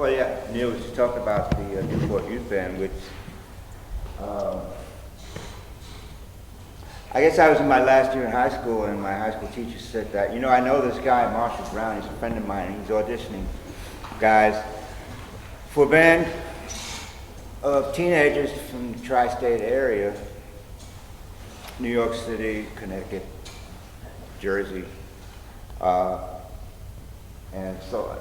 Well, yeah, Neil was just talking about the Newport Youth Band, which I guess I was in my last year in high school, and my high school teacher said that, you know, I know this guy, Marshall Brown, he's a friend of mine, and he's auditioning guys for a band of teenagers from the tri-state area, New York City, Connecticut, Jersey, and so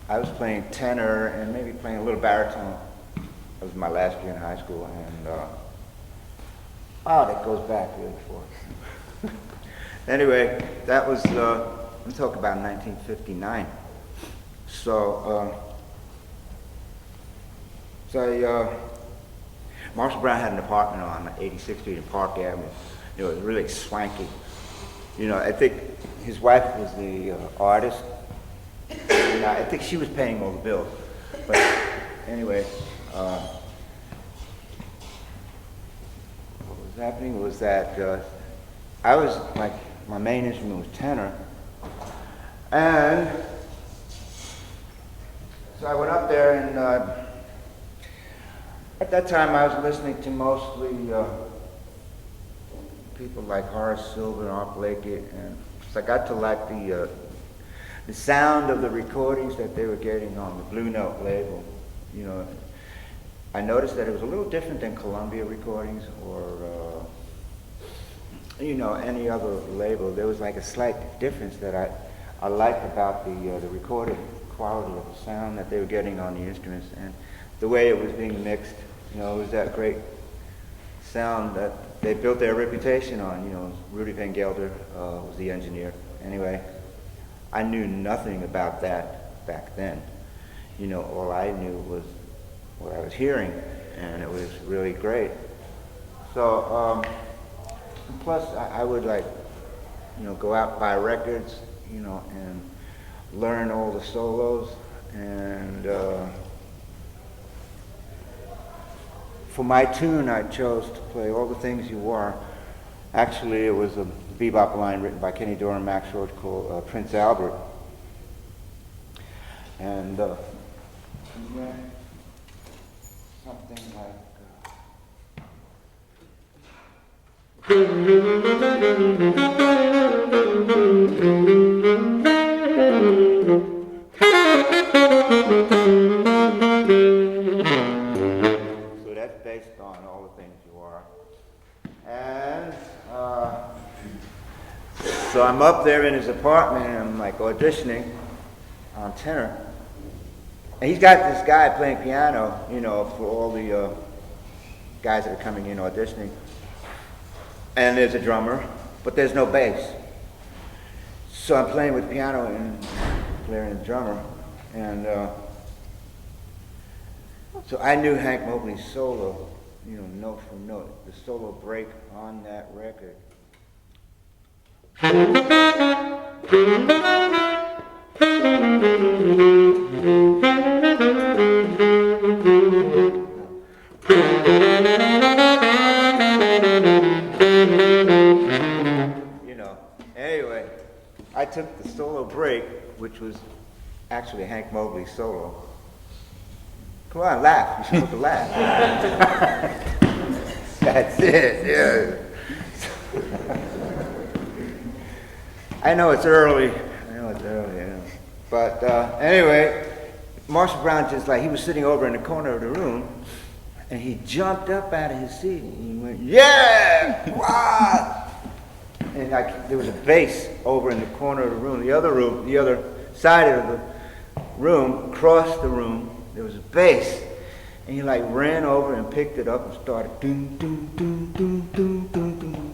I was playing tenor and maybe playing a little baritone. That was my last year in high school, and that goes back really far. Anyway, that was, I'm talking about 1959. So, Marshall Brown had an apartment on 86th Street and Park Avenue. It was really swanky. You know, I think his wife was the artist. And I think she was paying all the bills. But anyway, what was happening was that I was, like, my main instrument was tenor. And so I went up there, and at that time I was listening to mostly people like Horace Silver and Art Blakey, and so I got to like the sound of the recordings that they were getting on the Blue Note label. You know, I noticed that it was a little different than Columbia recordings or you know, any other label. There was like a slight difference that I liked about the recorded quality of the sound that they were getting on the instruments and the way it was being mixed. You know, it was that great sound that they built their reputation on. You know, Rudy Van Gelder was the engineer. Anyway, I knew nothing about that back then. You know, all I knew was what I was hearing, and it was really great. So, plus I would, like, you know, go out, buy records, you know, and learn all the solos, and for my tune I chose to play All the Things You Are. Actually, it was a bebop line written by Kenny Dorham and Max Roach called Prince Albert. And yeah, something like so that's based on All the Things You Are. And so I'm up there in his apartment, and I'm like auditioning on tenor. And he's got this guy playing piano, you know, for all the guys that are coming in auditioning. And there's a drummer, but there's no bass. So I'm playing with piano and playing the drummer. And so I knew Hank Mobley's solo, you know, note for note, the solo break on that record. You know, anyway, I took the solo break, which was actually Hank Mobley's solo. Come on, laugh. You're supposed to laugh. That's it, yeah. I know it's early. Yeah. But anyway, Marshall Brown just like, he was sitting over in the corner of the room, and he jumped up out of his seat, and he went, yeah! Wow! And like, there was a bass over in the corner of the room, the other side of the room, across the room, there was a bass. And he like ran over and picked it up and started doom, doom, doom, doom, doom, doom, doom.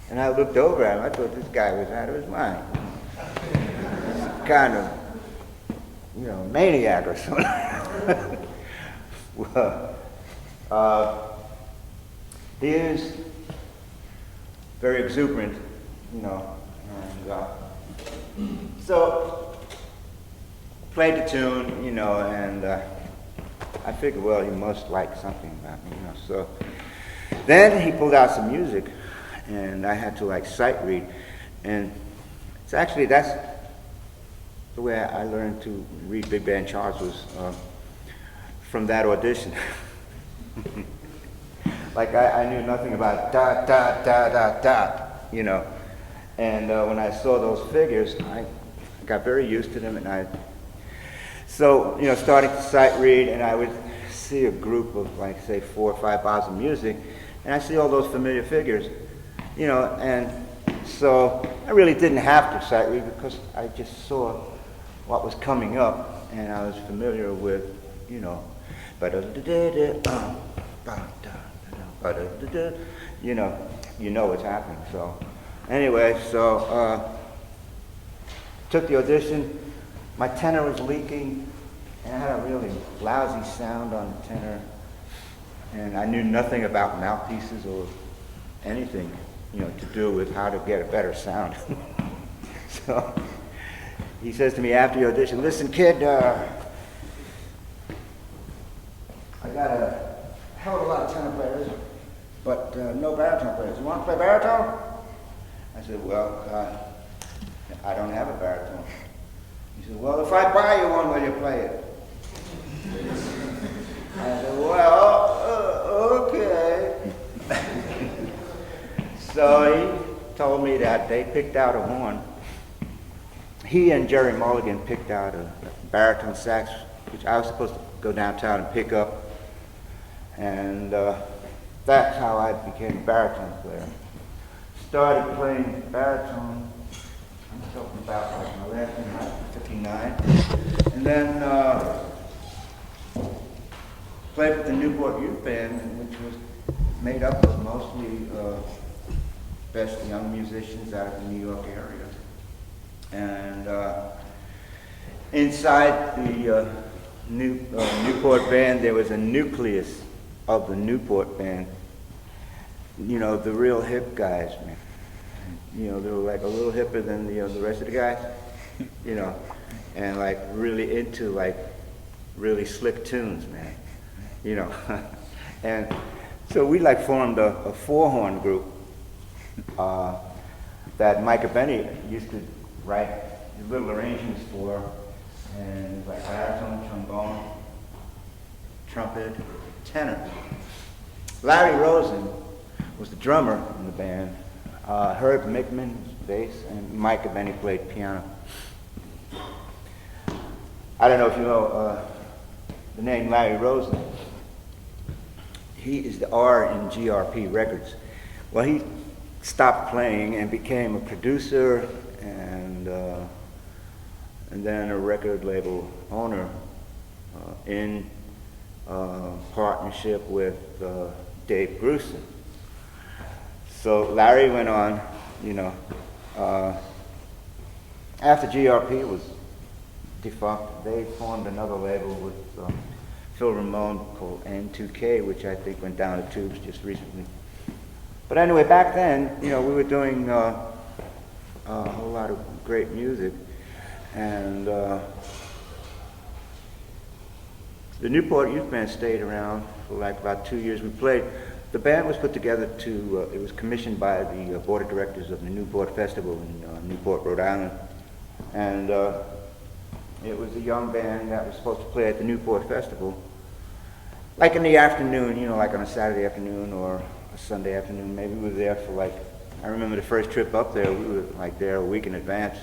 And I looked over at him, I thought this guy was out of his mind. Kind of, you know, maniac or something. Well, he is very exuberant, you know, and so played the tune, you know, and I figured, well, he must like something about me, you know. So then he pulled out some music, and I had to like sight read, and it's actually, that's the way I learned to read big band charts was from that audition. Like I knew nothing about dot, dot, dot, dot, dot, you know. And when I saw those figures, I got very used to them, and so, you know, starting to sight read, and I would see a group of, like, say, 4 or 5 bars of music, and I see all those familiar figures, you know, and so I really didn't have to sight read because I just saw what was coming up, and I was familiar with, you know, you know what's happening. So anyway, took the audition. My tenor was leaking, and I had a really lousy sound on the tenor, and I knew nothing about mouthpieces or anything, you know, to do with how to get a better sound. So he says to me after the audition, "Listen, kid, I got a hell of a lot of tenor players, but no baritone players. You want to play baritone?" I said, "Well, I don't have a baritone." He said, "Well, if I buy you one, will you play it?" I said, "Well, okay." So he told me that they picked out a horn. He and Jerry Mulligan picked out a baritone sax, which I was supposed to go downtown and pick up. And that's how I became a baritone player. Started playing baritone, I'm talking about like my last in 1959. And then played with the Newport Youth Band, which was made up of mostly best young musicians out of the New York area. And inside the Newport band, there was a nucleus of the Newport band. You know, the real hip guys, man. You know, they were like a little hipper than the rest of the guys, you know, and like really into like really slick tunes, man, you know. And so we like formed a four-horn group that Micah Benny used to write little arrangements for, and it was like baritone, trombone, trumpet, tenor. Larry Rosen was the drummer in the band. Herb Mickman was bass, and Micah Benny played piano. I don't know if you know the name Larry Rosen. He is the R in GRP Records. Well, he stopped playing and became a producer and then a record label owner in partnership with Dave Grusin. So Larry went on, you know, after GRP was defunct, they formed another label with Phil Ramone called N2K, which I think went down the tubes just recently. But anyway, back then, you know, we were doing a whole lot of great music, and the Newport Youth Band stayed around for like about 2 years. We played. The band was put together it was commissioned by the board of directors of the Newport Festival in Newport, Rhode Island. And it was a young band that was supposed to play at the Newport Festival. Like in the afternoon, you know, like on a Saturday afternoon or a Sunday afternoon. Maybe we were there for like, I remember the first trip up there, we were like there a week in advance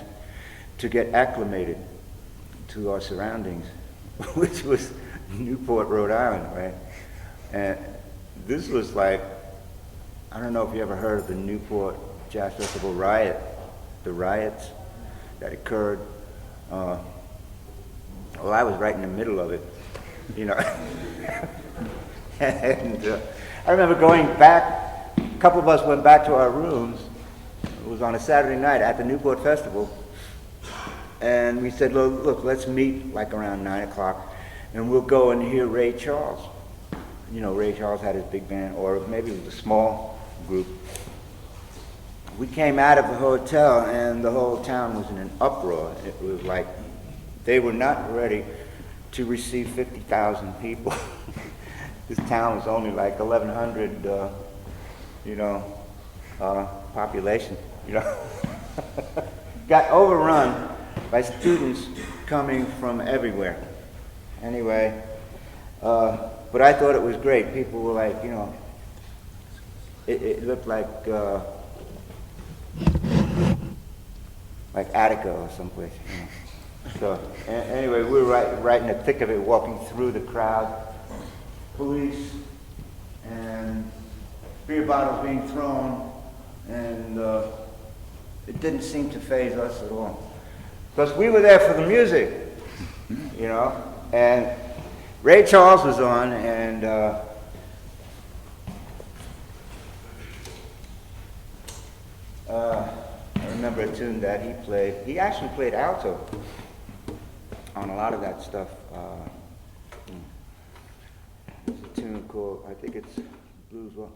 to get acclimated to our surroundings, which was Newport, Rhode Island, right? And this was like, I don't know if you ever heard of the Newport Jazz Festival riot, the riots that occurred. Well, I was right in the middle of it, you know. And I remember going back, a couple of us went back to our rooms. It was on a Saturday night at the Newport Festival. And we said, look, let's meet like around 9 o'clock and we'll go and hear Ray Charles. You know, Ray Charles had his big band, or maybe it was a small group. We came out of the hotel and the whole town was in an uproar. It was like they were not ready to receive 50,000 people. This town was only like 1,100, population, you know. Got overrun by students coming from everywhere. Anyway, but I thought it was great. People were like, you know, it looked like Attica or someplace. You know. So anyway, we were right in the thick of it, walking through the crowd, police and beer bottles being thrown, and it didn't seem to faze us at all. Because we were there for the music, you know, and Ray Charles was on, and I remember a tune that he played. He actually played alto on a lot of that stuff. There's a tune called, I think it's Blues. Well,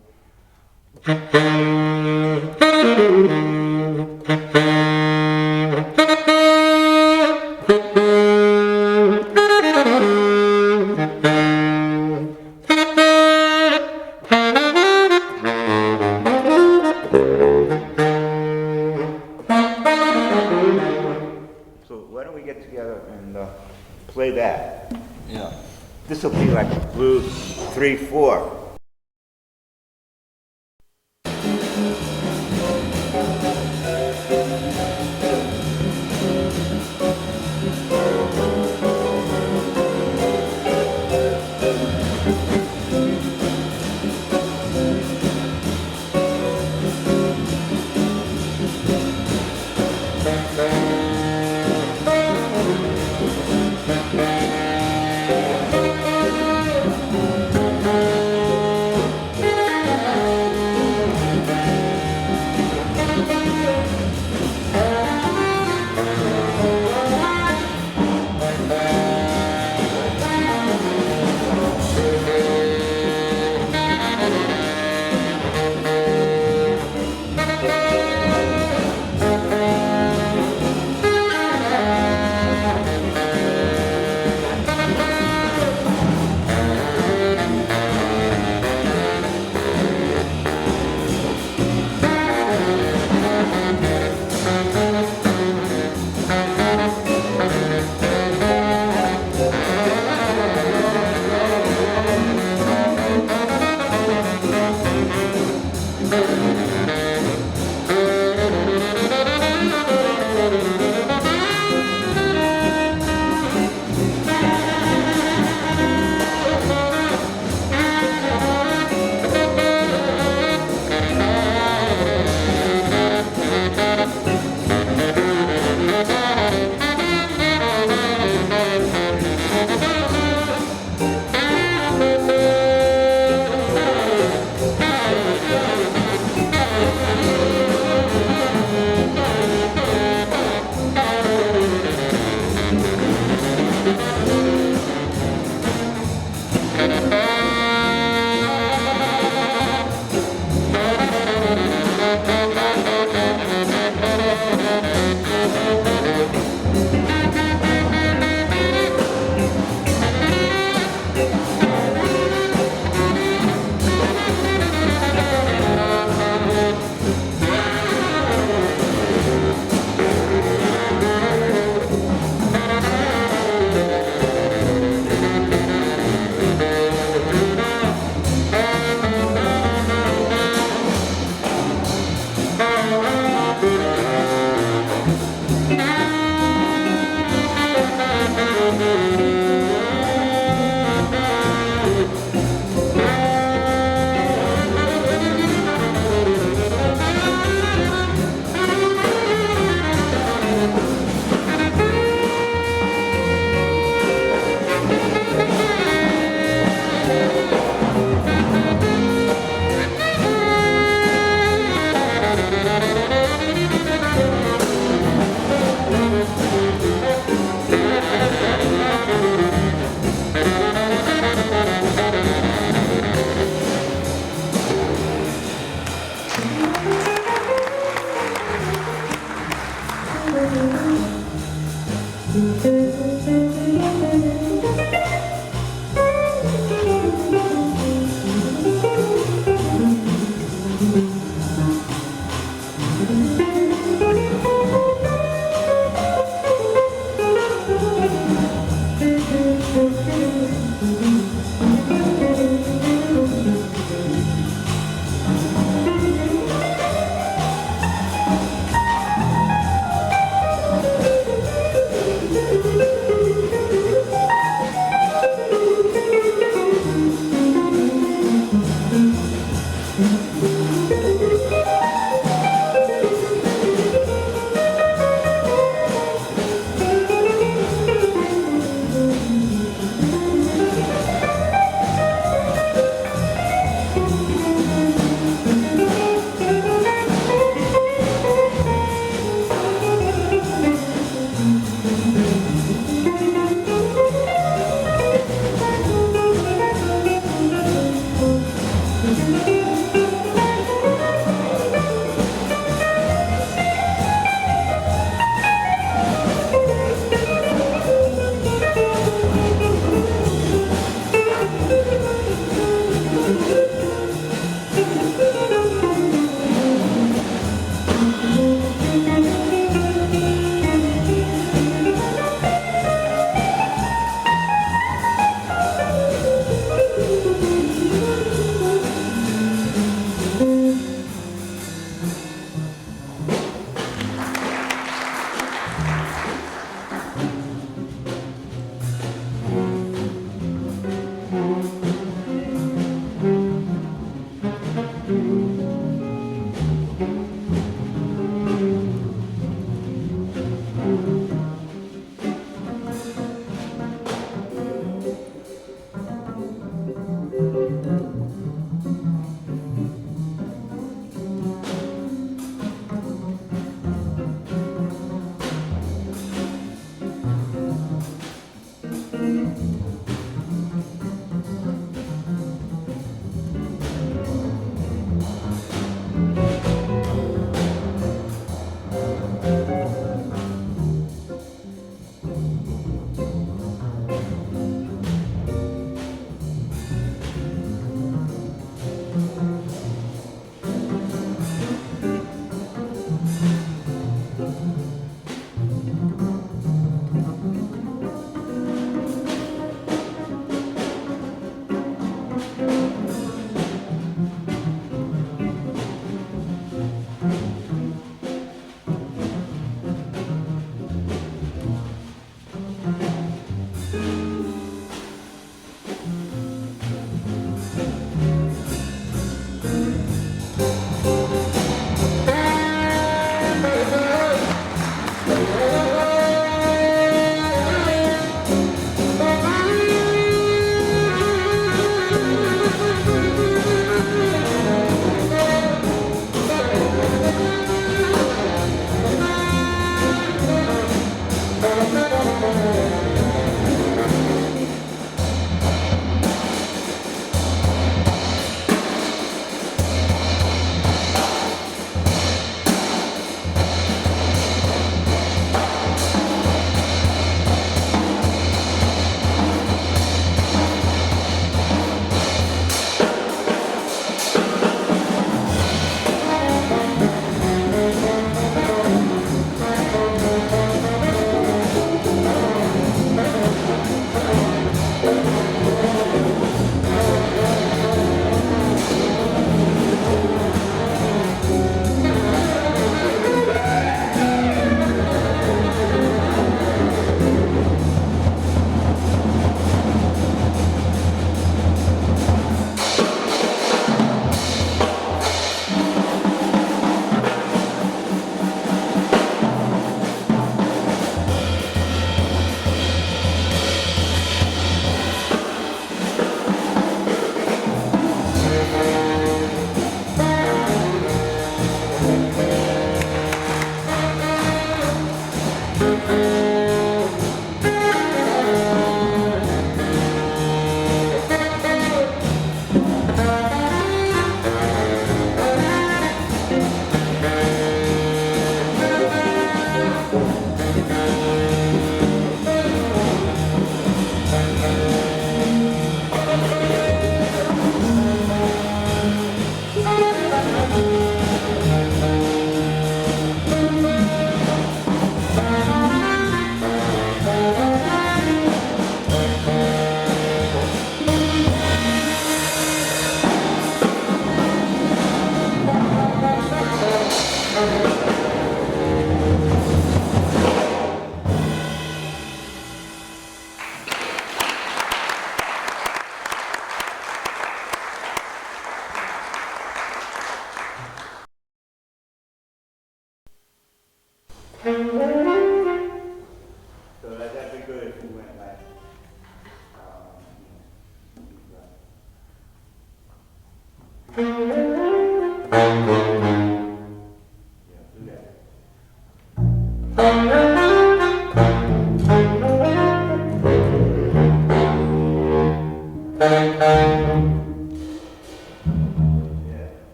play that. Yeah. This will be like a blues 3/4.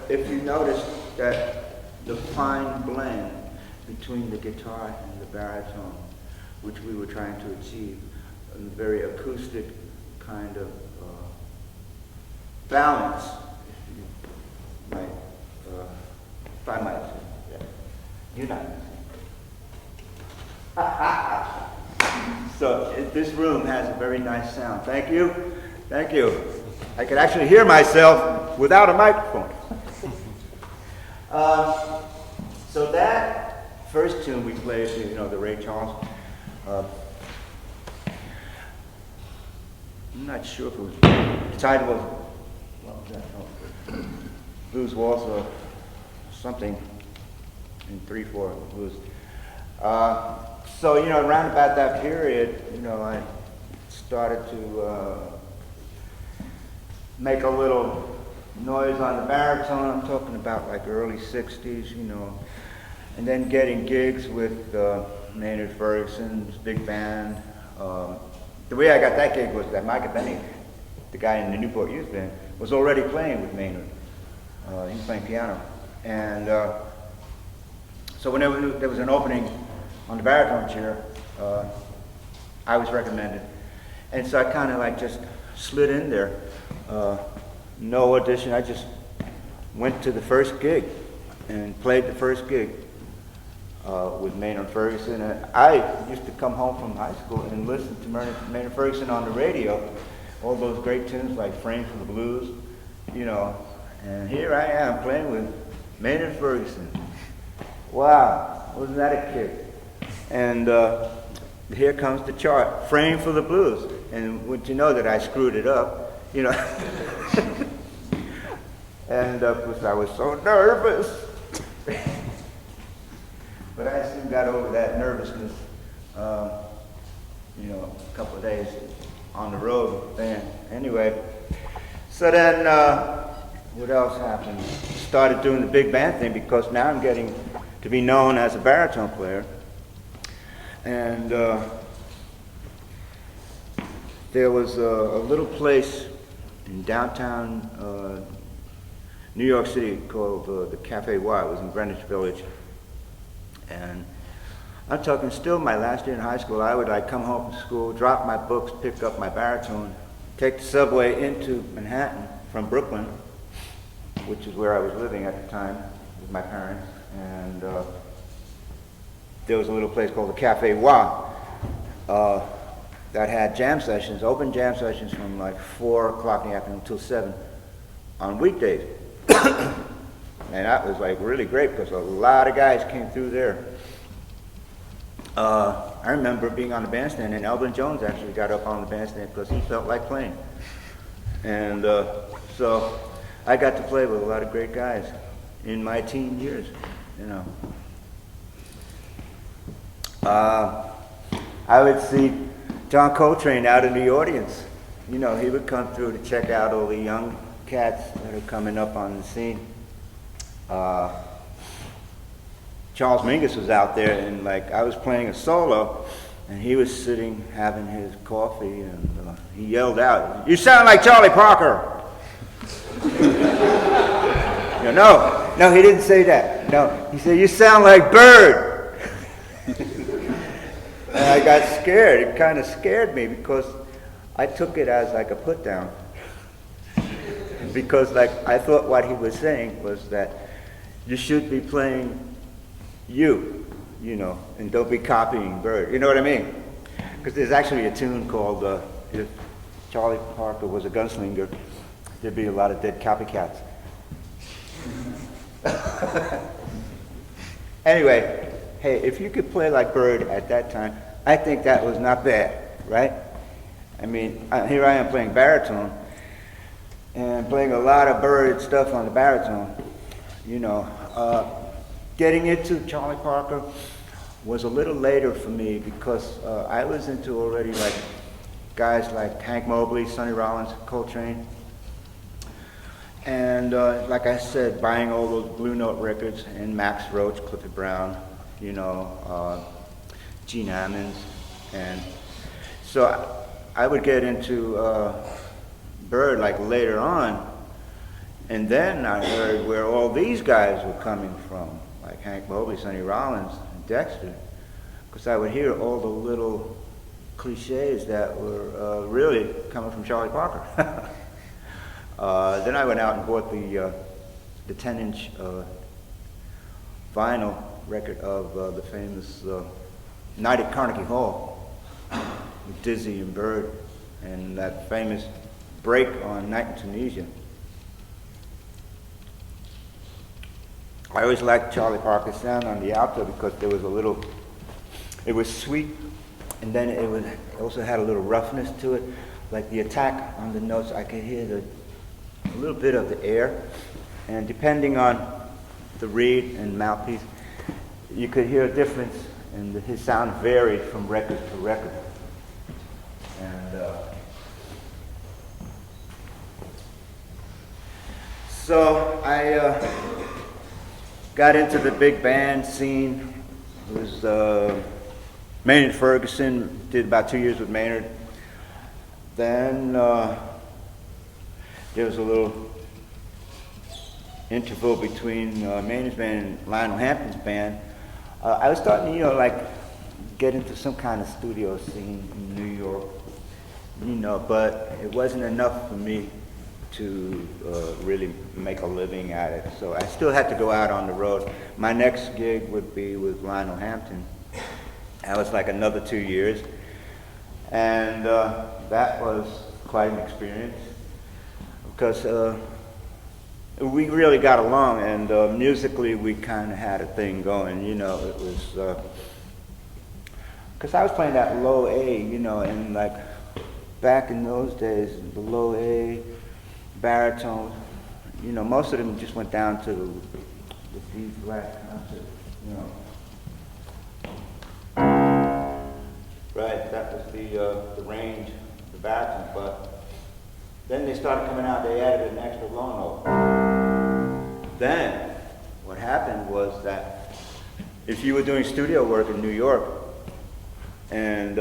If you notice that the fine blend between the guitar and the baritone, which we were trying to achieve, a very acoustic kind of balance, if you might, if I might say, yeah. You not. So this room has a very nice sound. Thank you. Thank you. I can actually hear myself without a microphone. So that first tune we played, you know, the Ray Charles, I'm not sure if it was, the title was, what was that? Oh, Blues Waltz or something in 3/4 blues. So, you know, around about that period, you know, I started to make a little noise on the baritone. I'm talking about like early 60s, you know, and then getting gigs with Maynard Ferguson's big band. The way I got that gig was that Micah Benny, the guy in the Newport Youth Band, was already playing with Maynard. He was playing piano. And so whenever there was an opening on the baritone chair, I was recommended. And so I kind of like just slid in there. No audition, I just went to the first gig and played the first gig with Maynard Ferguson. And I used to come home from high school and listen to Maynard Ferguson on the radio, all those great tunes like Frame for the Blues, you know, and here I am playing with Maynard Ferguson. Wow, wasn't that a kick? And here comes the chart, Frame for the Blues. And would you know that I screwed it up, you know? And because I was so nervous. But I soon got over that nervousness, you know, a couple of days on the road then. Anyway, so then what else happened? Started doing the big band thing because now I'm getting to be known as a baritone player. And there was a little place in downtown New York City called the Cafe Y. It was in Greenwich Village. And I'm talking still my last year in high school, I would like come home from school, drop my books, pick up my baritone, take the subway into Manhattan from Brooklyn, which is where I was living at the time with my parents, and there was a little place called the Cafe Wa that had jam sessions, open jam sessions from like 4 o'clock in the afternoon until 7 on weekdays. And that was like really great because a lot of guys came through there. I remember being on the bandstand, and Elvin Jones actually got up on the bandstand because he felt like playing. And so I got to play with a lot of great guys in my teen years, you know. I would see John Coltrane out in the audience. You know, he would come through to check out all the young cats that are coming up on the scene. Charles Mingus was out there, and like I was playing a solo, and he was sitting having his coffee, and he yelled out, "You sound like Charlie Parker!" No, he didn't say that. No, he said, "You sound like Bird." And I got scared. It kind of scared me because I took it as like a put down. Because like I thought what he was saying was that you should be playing you know, and don't be copying Bird. You know what I mean? Because there's actually a tune called "If Charlie Parker Was a Gunslinger, There'd Be a Lot of Dead Copycats." Anyway, hey, if you could play like Bird at that time, I think that was not bad, right? I mean, here I am playing baritone, and playing a lot of Bird stuff on the baritone, you know. Getting into Charlie Parker was a little later for me because I was into already like guys like Hank Mobley, Sonny Rollins, Coltrane. And like I said, buying all those Blue Note records and Max Roach, Clifford Brown, you know, Gene Ammons. And so I would get into Bird like later on. And then I heard where all these guys were coming from, like Hank Mobley, Sonny Rollins, and Dexter, because I would hear all the little cliches that were really coming from Charlie Parker. Then I went out and bought the 10-inch vinyl record of the famous Night at Carnegie Hall with Dizzy and Bird, and that famous break on Night in Tunisia. I always liked Charlie Parker's sound on the alto because there was a little, it was sweet, and then it also had a little roughness to it. Like the attack on the notes, I could hear a little bit of the air, and depending on the reed and mouthpiece, you could hear a difference, and his sound varied from record to record. And so I got into the big band scene. It was Maynard Ferguson, did about 2 years with Maynard. Then there was a little interval between Maynard's band and Lionel Hampton's band. I was starting to, you know, like get into some kind of studio scene in New York, you know, but it wasn't enough for me to really make a living at it. So I still had to go out on the road. My next gig would be with Lionel Hampton. That was like another 2 years. And that was quite an experience because we really got along, and musically we kind of had a thing going, you know. It was, because I was playing that low A, you know, and like back in those days, the low A, baritone, you know, most of them just went down to the D flat concert, you know. Right, that was the range, the baritone, but then they started coming out, they added an extra low note. Then, what happened was that if you were doing studio work in New York, and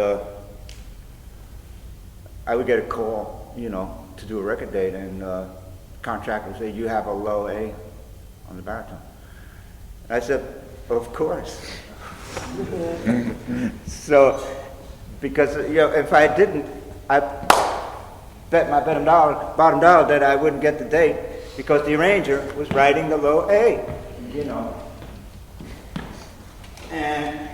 I would get a call, you know, to do a record date, and contractor would say, "You have a low A on the baritone." And I said, "Of course." So, because if I didn't, I bet my bottom dollar that I wouldn't get the date because the arranger was writing the low A, and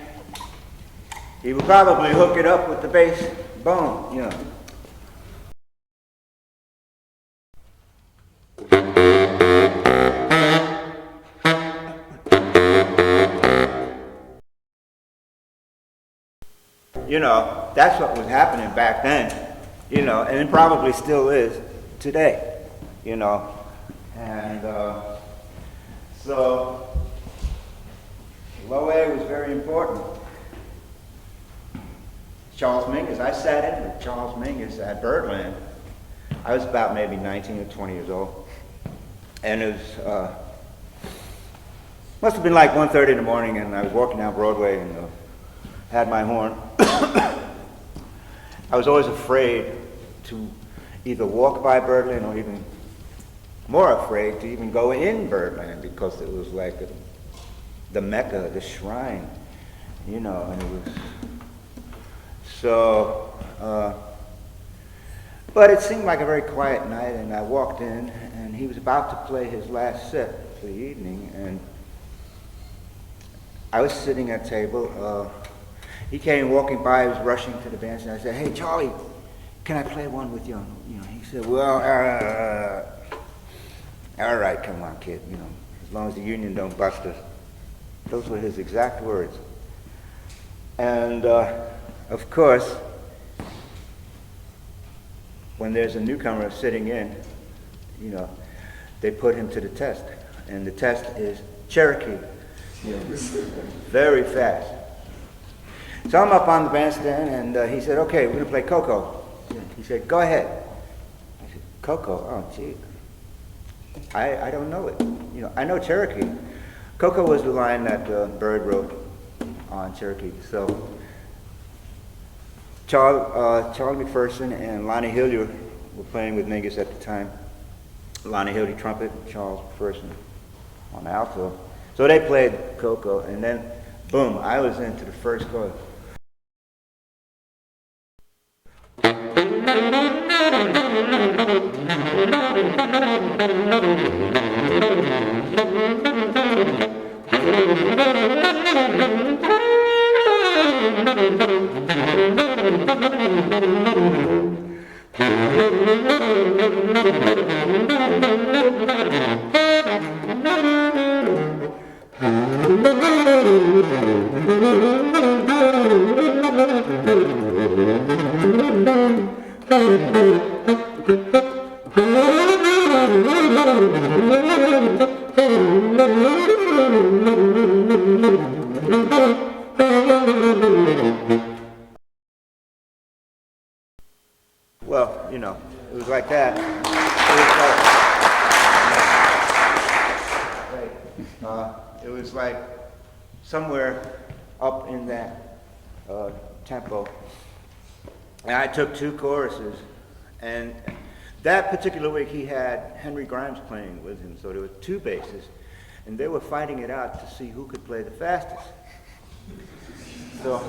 he would probably hook it up with the bass bone, That's what was happening back then, and it probably still is today, And so low A was very important. Charles Mingus, I sat in with Charles Mingus at Birdland. I was about maybe 19 or 20 years old. And it was, must have been like 1:30 in the morning, and I was walking down Broadway and had my horn. I was always afraid to either walk by Birdland or even more afraid to even go in Birdland because it was like the Mecca, the shrine, and it was so. But it seemed like a very quiet night, and I walked in, and he was about to play his last set for the evening, and I was sitting at a table. He came walking by, he was rushing to the bandstand. I said, "Hey, Charlie, can I play one with you?" He said, "Well, all right, come on, kid, as long as the union don't bust us." Those were his exact words. And, of course, when there's a newcomer sitting in, they put him to the test. And the test is Cherokee, very fast. So I'm up on the bandstand, and he said, "Okay, we're going to play Coco." He said, "Go ahead." I said, "Coco? Oh, gee. I don't know it. I know Cherokee." Coco was the line that Bird wrote on Cherokee. So Charlie McPherson and Lonnie Hillier were playing with Mingus at the time. Lonnie Hillier trumpet, Charles McPherson on alto. So they played Coco, and then boom, I was into the first chorus. Well, it was like that. It was like somewhere up in that tempo. And I took two choruses, and that particular week he had Henry Grimes playing with him, so there were two basses, and they were fighting it out to see who could play the fastest. So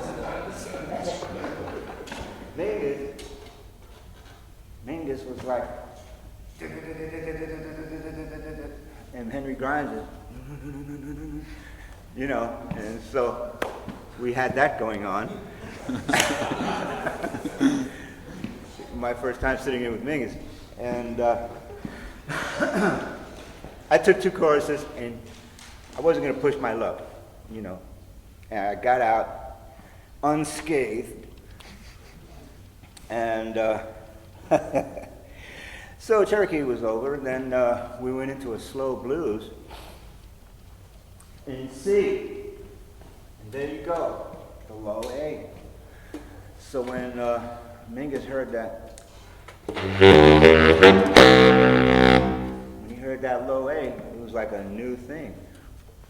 Mingus was like, and Henry Grimes is, and so we had that going on. My first time sitting in with Mingus, and I took two choruses, and I wasn't going to push my luck, and I got out unscathed, and so Cherokee was over, and then we went into a slow blues in C, and there you go, the low A. So when Mingus heard that, when he heard that low A, it was like a new thing,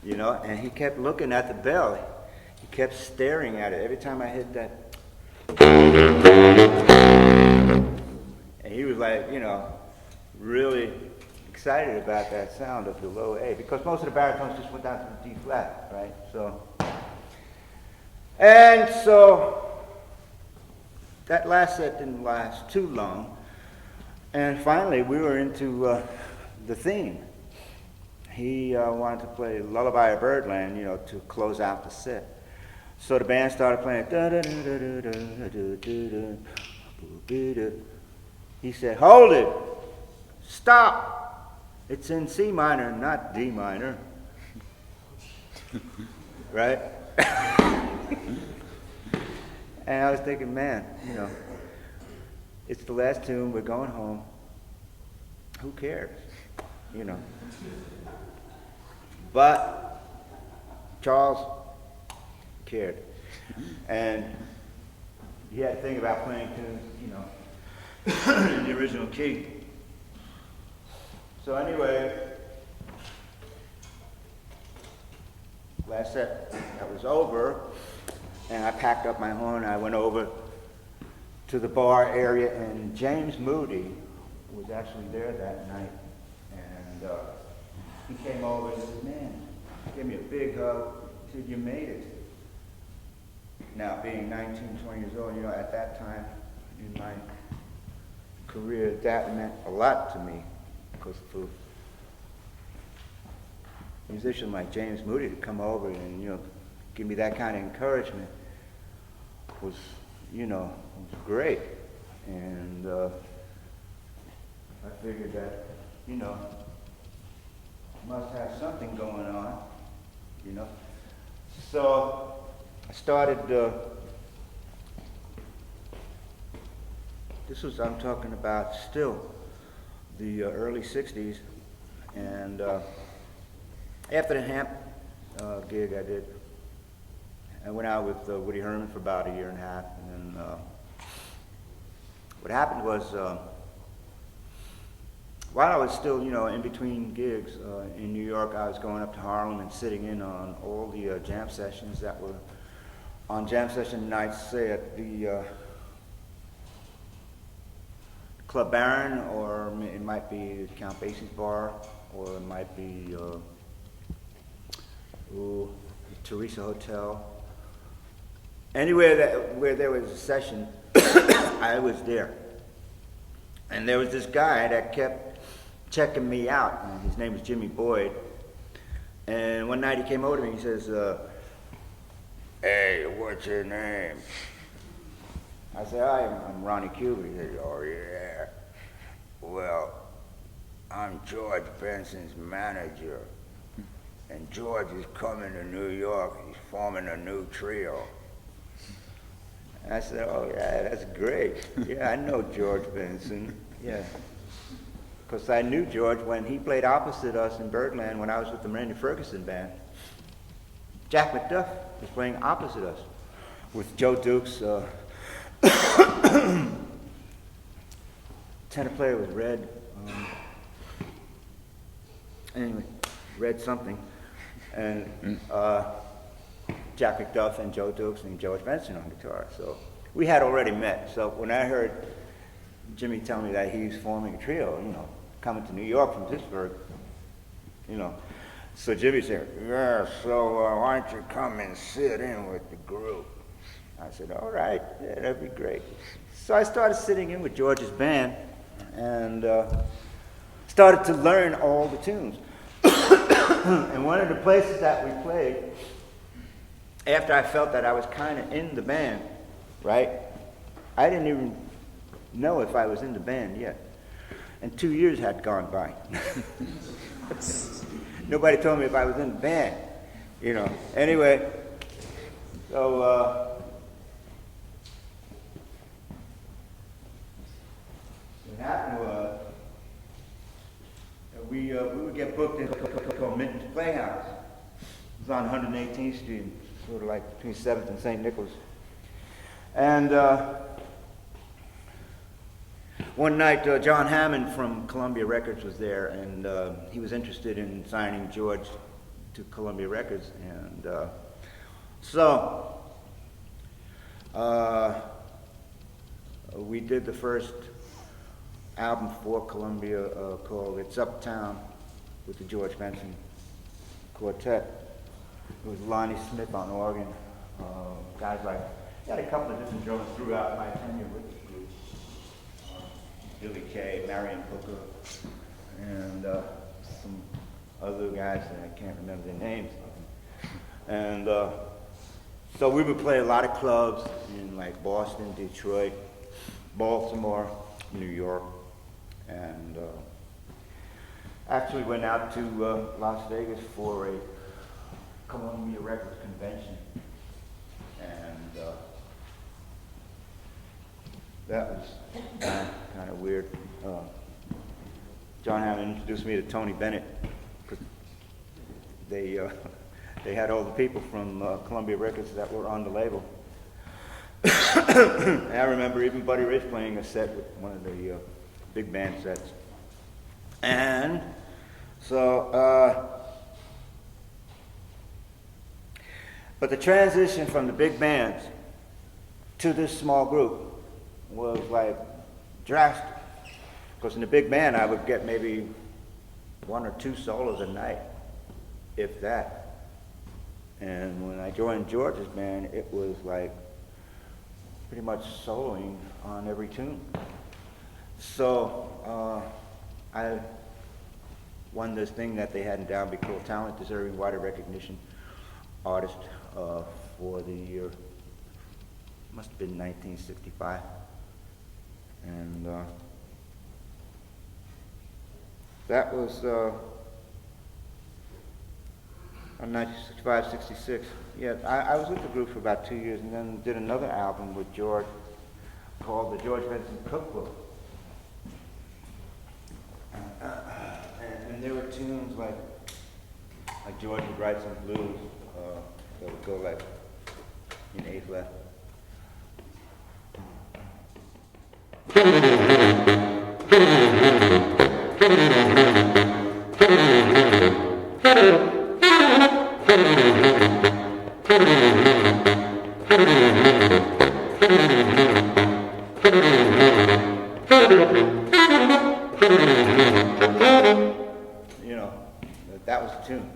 and he kept looking at the bell. He kept staring at it every time I hit that. And he was like, really excited about that sound of the low A, because most of the baritones just went down to the D flat, right? So And so that last set didn't last too long. And finally, we were into the theme. He wanted to play Lullaby of Birdland, you know, to close out the set. So the band started playing. He said, "Hold it! Stop! It's in C minor, not D minor." Right? And I was thinking, man, you know, it's the last tune, we're going home. Who cares? You know. But Charles cared. And he had to think about playing tunes, you know, in the original key. So anyway, last set that was over, and I packed up my horn. I went over to the bar area, and James Moody was actually there that night. And he came over and said, "Man," gave me a big hug. He said, "You made it." Now, being 19, 20 years old, you know, at that time in my career, that meant a lot to me, because for a musician like James Moody to come over and, you know, give me that kind of encouragement was, you know, was great. And I figured that, you know, must have something going on, you know. So I started, this was, I'm talking about still the early 60s, and after the Hamp gig I did, I went out with Woody Herman for about a year and a half, and then what happened was, while I was still, you know, in between gigs in New York, I was going up to Harlem and sitting in on all the jam sessions that were on jam session nights, say at the Club Baron, or it might be Count Basie's bar, or it might be the Teresa Hotel. Anywhere where there was a session, I was there. And there was this guy that kept checking me out, and his name was Jimmy Boyd. And one night he came over to me, he says, "Hey, what's your name?" I said, I'm Ronnie Cuba." He said, "Oh, yeah. Well, I'm George Benson's manager, and George is coming to New York. He's forming a new trio." And I said, "Oh, yeah, that's great. Yeah, I know George Benson. Yeah." Because I knew George when he played opposite us in Birdland when I was with the Randy Ferguson band. Jack McDuff was playing opposite us with Joe Dukes. Tenor player was Red. Anyway, Red something. And Jack McDuff and Joe Dukes and George Benson on guitar. So we had already met. So when I heard Jimmy tell me that he was forming a trio, you know, coming to New York from Pittsburgh, you know, so Jimmy said, "Yeah, so why don't you come and sit in with the group?" I said, "All right, yeah, that'd be great." So I started sitting in with George's band and started to learn all the tunes. And one of the places that we played, after I felt that I was kind of in the band, right? I didn't even know if I was in the band yet. And 2 years had gone by. Nobody told me if I was in the band, you know. Anyway, so what happened was we would get booked in called Minton's Playhouse. It was on 118th Street, sort of like between 7th and St. Nicholas. And one night, John Hammond from Columbia Records was there, and he was interested in signing George to Columbia Records. And so we did the first album for Columbia called It's Uptown with the George Benson Quartet. It was Lonnie Smith on organ, Guys like, I had a couple of different drummers throughout my tenure with the group. Billy Kay, Marion Booker, and some other guys that I can't remember their names. And so we would play a lot of clubs in like Boston, Detroit, Baltimore, New York, and actually went out to Las Vegas for a Columbia Records convention, and that was kind of weird. John Hammond introduced me to Tony Bennett, because they had all the people from Columbia Records that were on the label. And I remember even Buddy Rich playing a set with one of the big band sets. And so, but the transition from the big bands to this small group was like drastic. Because in the big band, I would get maybe 1 or 2 solos a night, if that. And when I joined George's band, it was like pretty much soloing on every tune. So I won this thing that they had in Downbeat called Talent Deserving Wider Recognition Artist for the year, must have been 1965. And that was on 1965, 66. Yeah, I was with the group for about 2 years, and then did another album with George called the George Benson Cookbook. And there were tunes like George would write some blues that would go like in A flat. You know, that was the tune.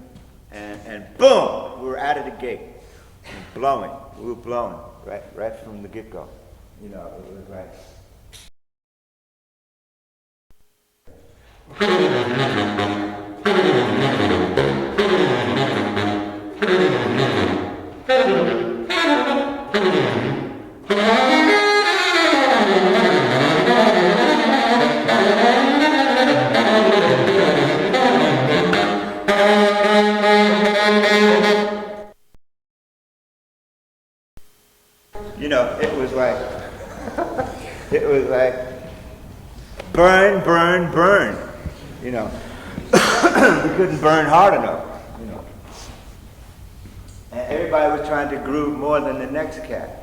And boom, we were out of the gate. Blowing. We were blowing right from the get-go. You know, it was like you know, it was like burn, burn, burn. You know, we couldn't burn hard enough. You know, and everybody was trying to groove more than the next cat.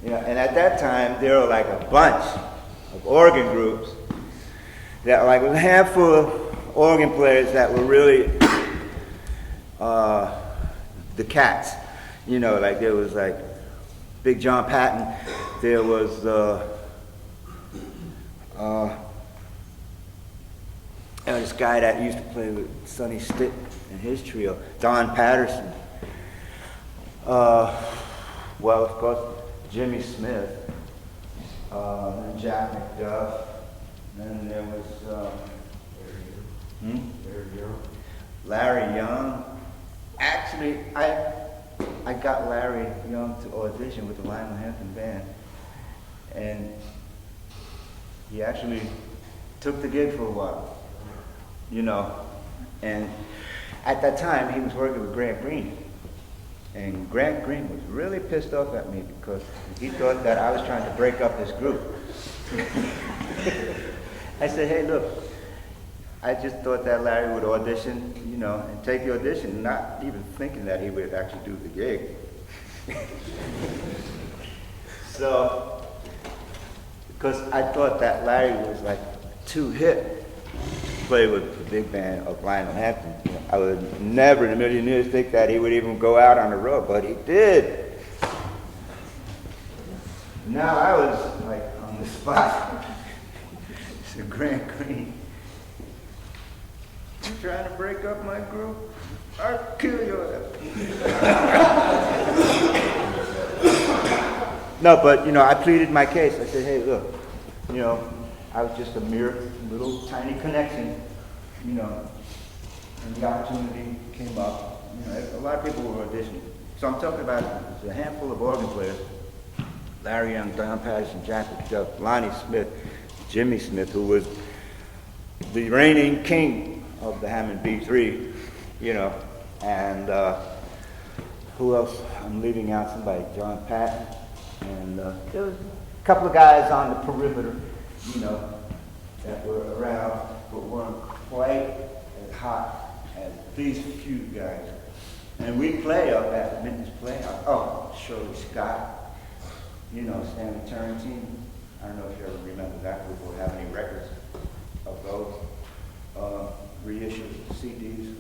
You know, and at that time there were like a bunch of organ groups that like was a handful of organ players that were really the cats. You know, like there was like Big John Patton, there was this guy that used to play with Sonny Stitt and his trio, Don Patterson. Well, of course, Jimmy Smith, and Jack McDuff, then there was Larry Young. Actually, I got Larry Young to audition with the Lionel Hampton Band, and he actually took the gig for a while, you know. And at that time, he was working with Grant Green, and Grant Green was really pissed off at me because he thought that I was trying to break up this group. I said, hey, look, I just thought that Larry would audition, you know, and take the audition, not even thinking that he would actually do the gig. So, because I thought that Larry was like too hip to play with the big band of Lionel Hampton. You know, I would never in a million years think that he would even go out on the road, but he did. Now I was like on the spot. So Grant Green, you trying to break up my group? I'll kill your ass. No, but, you know, I pleaded my case. I said, hey, look, you know, I was just a mere little tiny connection, you know, and the opportunity came up. You know, a lot of people were auditioning. So I'm talking about a handful of organ players, Larry Young, Don Patterson, Jack McDuff, Lonnie Smith, Jimmy Smith, who was the reigning king of the Hammond B3, you know, and who else? I'm leaving out somebody, John Patton, and there was a couple of guys on the perimeter, you know, that were around, but weren't quite as hot as these few guys. And we play up at Mingus Playhouse. Oh, Shirley Scott, you know, Stanley Turrentine. I don't know if you ever remember that group or have any records of those reissues, CDs.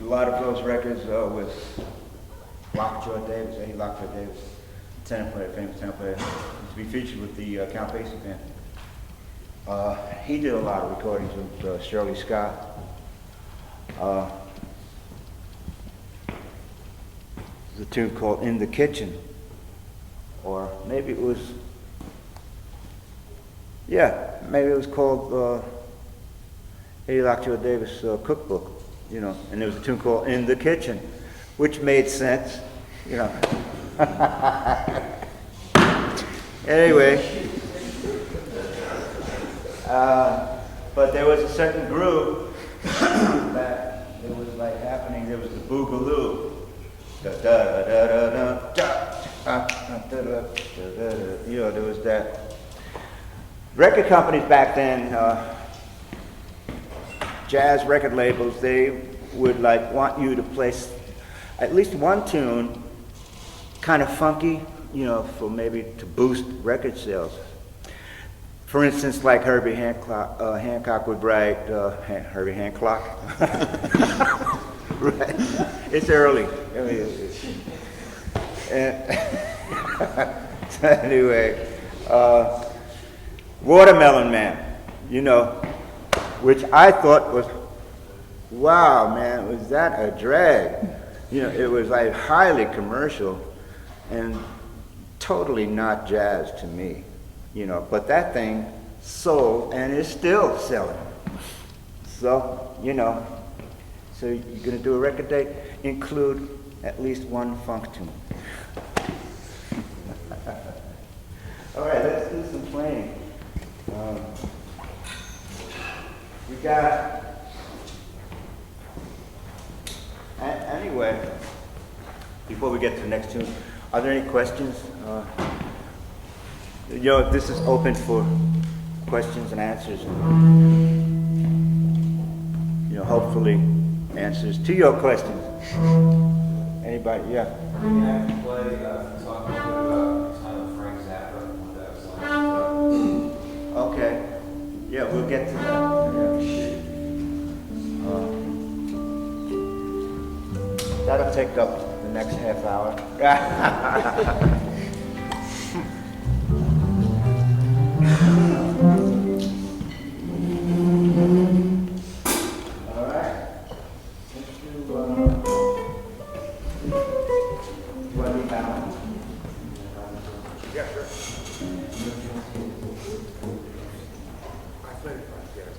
A lot of those records with Lockjaw Davis, Eddie Lockjaw Davis, tenor player, famous tenor player, used to be featured with the Count Basie band. He did a lot of recordings with Shirley Scott. There's a tune called In the Kitchen, or maybe it was, yeah, maybe it was called Eddie Lockjaw Davis Cookbook, you know, and there was a tune called In the Kitchen, which made sense, you know. Anyway, but there was a certain groove that it was like happening. There was the boogaloo. You know, there was that. Record companies back then, jazz record labels, they would like want you to play at least one tune, kind of funky, you know, for maybe to boost record sales. For instance, like Herbie Hancock would write, Herbie Hancock. Right. It's early. Anyway, Watermelon Man, you know, which I thought was, wow, man, was that a drag? You know, it was like highly commercial and totally not jazz to me, you know, but that thing sold and is still selling. So, you know, so you're going to do a record date, include at least one funk tune. All right, let's do some playing. We got, anyway, before we get to the next tune, are there any questions? You know, this is open for questions and answers. You know, hopefully answers to your questions. Anybody? Yeah. Can I have you play talk a little bit about Entitled Frank Zappa and what that song? Okay. Yeah, we'll get to that. Yeah. That'll take up the next half hour. All right. Let's do, what do you have? Yeah, sure. I played it right there.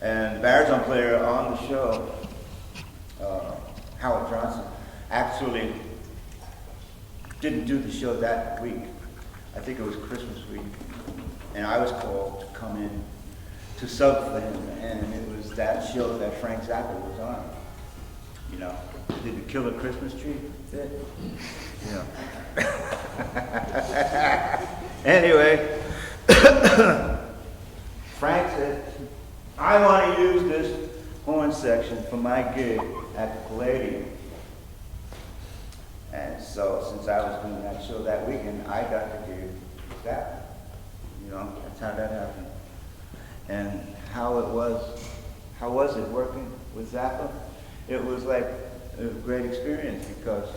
And the baritone player on the show, Howard Johnson, actually didn't do the show that week. I think it was Christmas week. And I was called to come in to sub for him. And it was that show that Frank Zappa was on. You know, did the Killer Christmas Tree fit? You know. Anyway, Frank said, I want to use this horn section for my gig at the Palladium. And so, since I was doing that show that weekend, I got the gig with that. You know, that's how that happened. And how was it working with Zappa? It was like a great experience because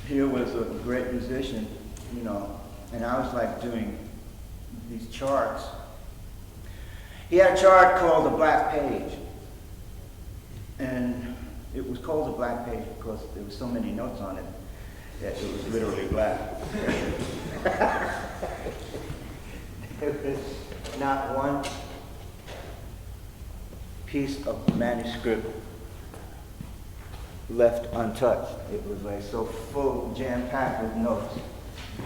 here was a great musician, you know, and I was like doing these charts. He had a chart called the Black Page, and it was called the Black Page because there were so many notes on it that it was literally black. There was not one piece of manuscript left untouched. It was like so full, jam-packed with notes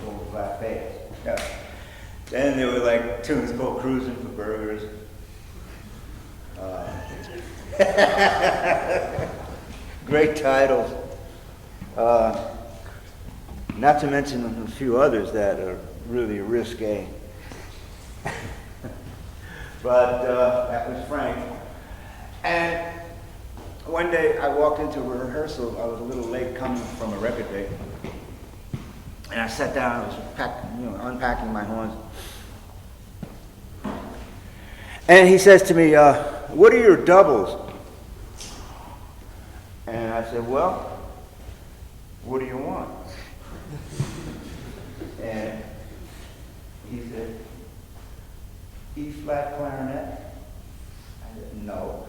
on the Black Page. Yeah. Then there were like tunes called Cruising for Burgers. Great titles. Not to mention a few others that are really risque. But that was Frank. And one day I walked into a rehearsal. I was a little late coming from a record day. And I sat down, I was unpacking my horns. And he says to me, what are your doubles? And I said, well, what do you want? And he said, E flat clarinet. I said, no.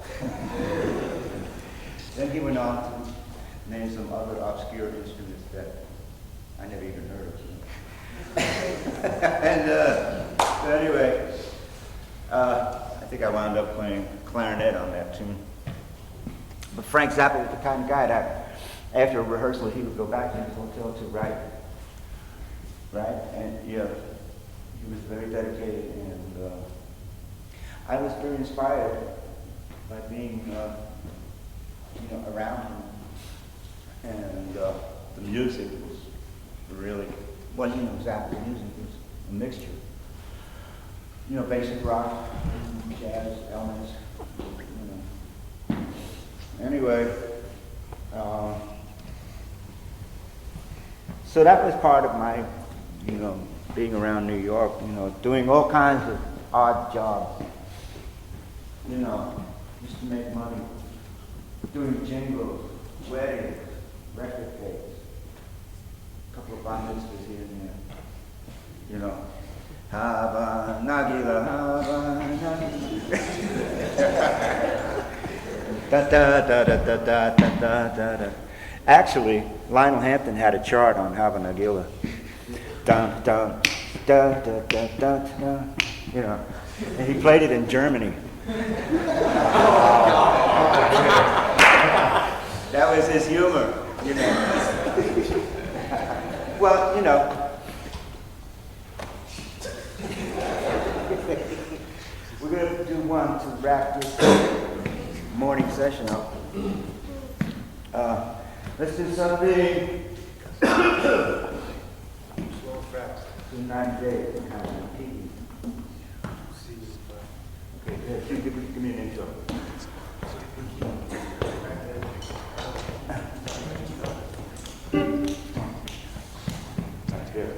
Then he went on to name some other obscure instruments that I never even heard of. And so anyway, I think I wound up playing clarinet on that tune. But Frank Zappa was the kind of guy that after a rehearsal he would go back to his hotel to write. Right? And yeah, he was very dedicated, and I was very inspired by being around him. And the music was really, well, Zappa's music was a mixture. Basic rock, jazz elements, Anyway, so that was part of my, being around New York, doing all kinds of odd jobs, just to make money, doing jingles, weddings, record cakes, a couple of bar mitzvahs here and there, Hava Nagila, Hava Nagila. Da, da, da, da, da, da, da, da, da. Actually, Lionel Hampton had a chart on Hava Nagila. Dun, dun, da, da, da, da, da, and he played it in Germany. That was his humor, Well, we're going to do one to wrap this morning session up. Let's do something. Slow fast. Do 9 days. Okay, give me an intro. That's good.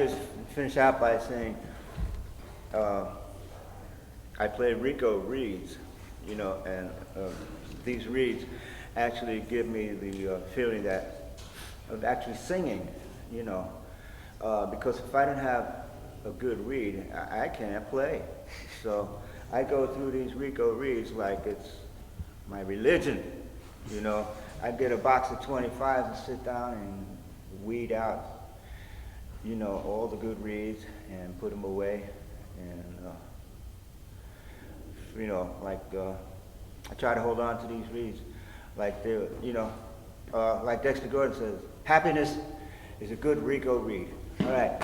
just finish out by saying, I play Rico reeds, you know, and these reeds actually give me the feeling that of actually singing, you know, because if I don't have a good reed, I can't play. So I go through these Rico reeds like it's my religion, you know. I get a box of 25s and sit down and weed out, you know, all the good reeds and put them away. And, you know, like I try to hold on to these reeds like they're, you know, like Dexter Gordon says, happiness is a good Rico reed. All right.